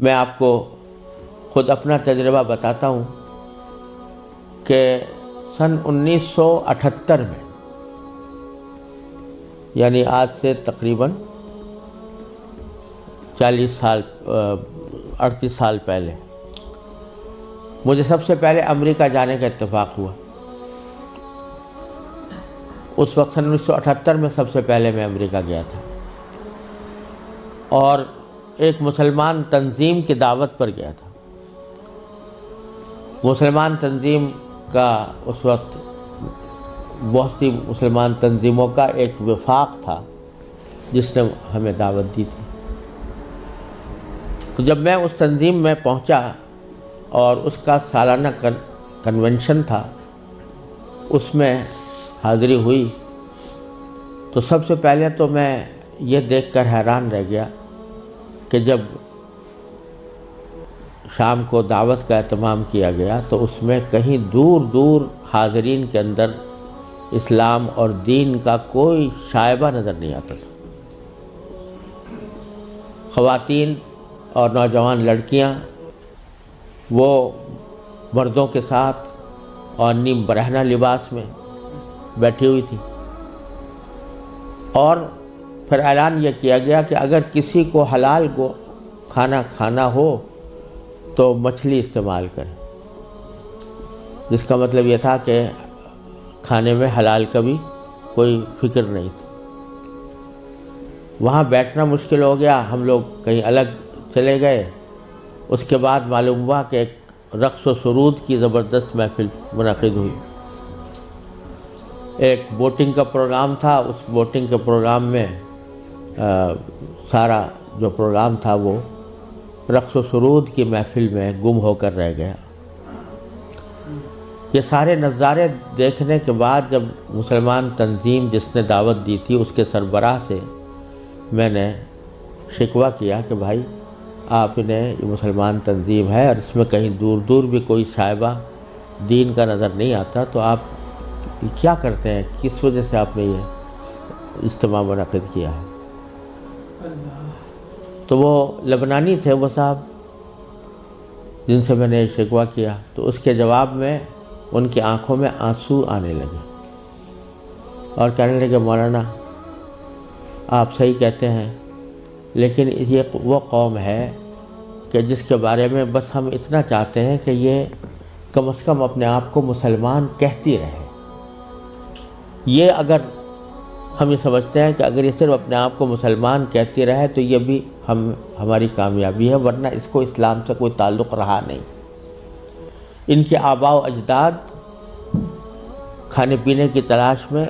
میں آپ کو خود اپنا تجربہ بتاتا ہوں کہ سن 1978 میں، یعنی آج سے تقریباً 38 سال پہلے مجھے سب سے پہلے امریکہ جانے کا اتفاق ہوا۔ اس وقت سن 1978 میں سب سے پہلے میں امریکہ گیا تھا، اور ایک مسلمان تنظیم کی دعوت پر گیا تھا۔ مسلمان تنظیم کا اس وقت بہت سی مسلمان تنظیموں کا ایک وفاق تھا جس نے ہمیں دعوت دی تھی۔ تو جب میں اس تنظیم میں پہنچا اور اس کا سالانہ کنونشن تھا، اس میں حاضری ہوئی، تو سب سے پہلے تو میں یہ دیکھ کر حیران رہ گیا کہ جب شام کو دعوت کا اہتمام کیا گیا تو اس میں کہیں دور دور حاضرین کے اندر اسلام اور دین کا کوئی شائبہ نظر نہیں آتا تھا۔ خواتین اور نوجوان لڑکیاں وہ مردوں کے ساتھ اور نیم برہنہ لباس میں بیٹھی ہوئی تھی، اور پھر اعلان یہ کیا گیا کہ اگر کسی کو حلال کو کھانا کھانا ہو تو مچھلی استعمال کریں، جس کا مطلب یہ تھا کہ کھانے میں حلال کا بھی کوئی فکر نہیں تھی۔ وہاں بیٹھنا مشکل ہو گیا، ہم لوگ کہیں الگ چلے گئے۔ اس کے بعد معلوم ہوا کہ ایک رقص و سرود کی زبردست محفل منعقد ہوئی۔ ایک بوٹنگ کا پروگرام تھا، اس بوٹنگ کے پروگرام میں سارا جو پروگرام تھا وہ رقص و سرود کی محفل میں گم ہو کر رہ گیا۔ یہ سارے نظارے دیکھنے کے بعد جب مسلمان تنظیم جس نے دعوت دی تھی اس کے سربراہ سے میں نے شکوہ کیا کہ بھائی آپ نے یہ مسلمان تنظیم ہے اور اس میں کہیں دور دور بھی کوئی شائبہ دین کا نظر نہیں آتا، تو آپ کیا کرتے ہیں، کس وجہ سے آپ نے یہ اجتماع منعقد کیا ہے؟ تو وہ لبنانی تھے وہ صاحب جن سے میں نے شکوہ کیا، تو اس کے جواب میں ان کی آنکھوں میں آنسو آنے لگے اور کہنے لگے مولانا آپ صحیح کہتے ہیں، لیکن یہ وہ قوم ہے کہ جس کے بارے میں بس ہم اتنا چاہتے ہیں کہ یہ کم از کم اپنے آپ کو مسلمان کہتی رہے۔ یہ اگر ہم یہ سمجھتے ہیں کہ اگر یہ صرف اپنے آپ کو مسلمان کہتی رہے تو یہ بھی ہماری کامیابی ہے، ورنہ اس کو اسلام سے کوئی تعلق رہا نہیں۔ ان کے آباء و اجداد کھانے پینے کی تلاش میں،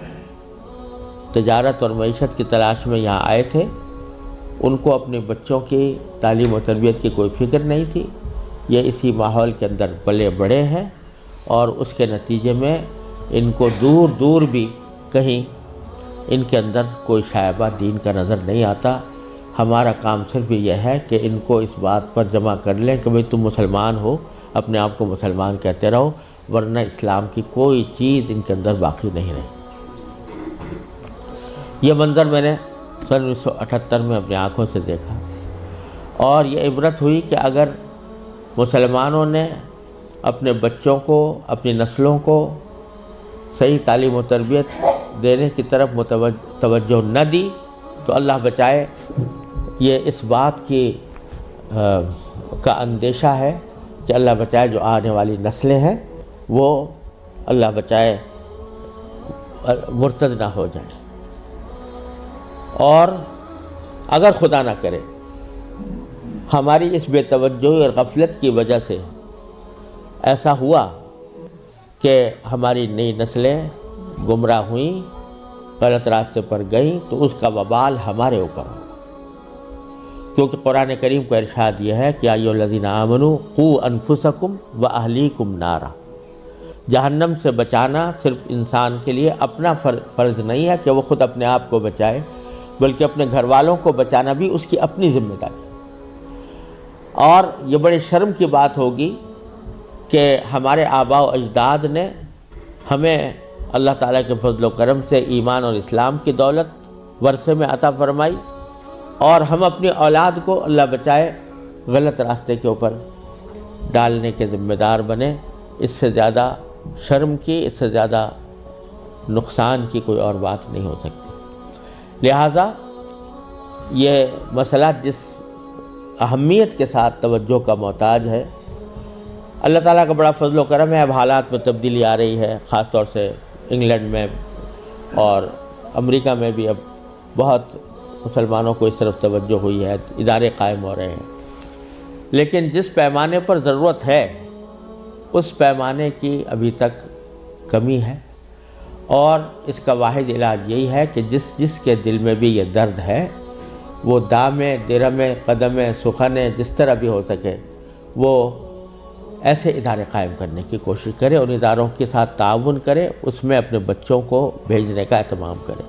تجارت اور معیشت کی تلاش میں یہاں آئے تھے، ان کو اپنے بچوں کی تعلیم و تربیت کی کوئی فکر نہیں تھی۔ یہ اسی ماحول کے اندر پلے بڑے ہیں، اور اس کے نتیجے میں ان کو دور دور بھی کہیں ان کے اندر کوئی شائبہ دین کا نظر نہیں آتا۔ ہمارا کام صرف یہ ہے کہ ان کو اس بات پر جمع کر لیں کہ بھئی تم مسلمان ہو، اپنے آپ کو مسلمان کہتے رہو، ورنہ اسلام کی کوئی چیز ان کے اندر باقی نہیں رہی۔ یہ منظر میں نے سن 1978 میں اپنی آنکھوں سے دیکھا، اور یہ عبرت ہوئی کہ اگر مسلمانوں نے اپنے بچوں کو، اپنی نسلوں کو صحیح تعلیم و تربیت دینے کی طرف توجہ نہ دی تو اللہ بچائے یہ اس بات کی کا اندیشہ ہے کہ اللہ بچائے جو آنے والی نسلیں ہیں وہ اللہ بچائے مرتد نہ ہو جائیں، اور اگر خدا نہ کرے ہماری اس بے توجہی اور غفلت کی وجہ سے ایسا ہوا کہ ہماری نئی نسلیں گمراہ ہوئیں، غلط راستے پر گئیں، تو اس کا وبال ہمارے اوپر ہو، کیونکہ قرآن کریم کا ارشاد یہ ہے کہ یا ایھا الذین آمنوا قوا انفسکم واہلیکم نارا۔ جہنم سے بچانا صرف انسان کے لیے اپنا فرض نہیں ہے کہ وہ خود اپنے آپ کو بچائے، بلکہ اپنے گھر والوں کو بچانا بھی اس کی اپنی ذمہ داری۔ اور یہ بڑے شرم کی بات ہوگی کہ ہمارے آباء و اجداد نے ہمیں اللہ تعالیٰ کے فضل و کرم سے ایمان اور اسلام کی دولت ورثے میں عطا فرمائی، اور ہم اپنی اولاد کو اللہ بچائے غلط راستے کے اوپر ڈالنے کے ذمہ دار بنے۔ اس سے زیادہ شرم کی، اس سے زیادہ نقصان کی کوئی اور بات نہیں ہو سکتی۔ لہٰذا یہ مسئلہ جس اہمیت کے ساتھ توجہ کا محتاج ہے، اللہ تعالیٰ کا بڑا فضل و کرم ہے، اب حالات میں تبدیلی آ رہی ہے، خاص طور سے انگلینڈ میں اور امریکہ میں بھی اب بہت مسلمانوں کو اس طرف توجہ ہوئی ہے، ادارے قائم ہو رہے ہیں، لیکن جس پیمانے پر ضرورت ہے اس پیمانے کی ابھی تک کمی ہے، اور اس کا واحد علاج یہی ہے کہ جس کے دل میں بھی یہ درد ہے وہ دامے، درہمے، قدمے، سخنے، جس طرح بھی ہو سکے وہ ایسے ادارے قائم کرنے کی کوشش کرے، ان اداروں کے ساتھ تعاون کرے، اس میں اپنے بچوں کو بھیجنے کا اہتمام کرے۔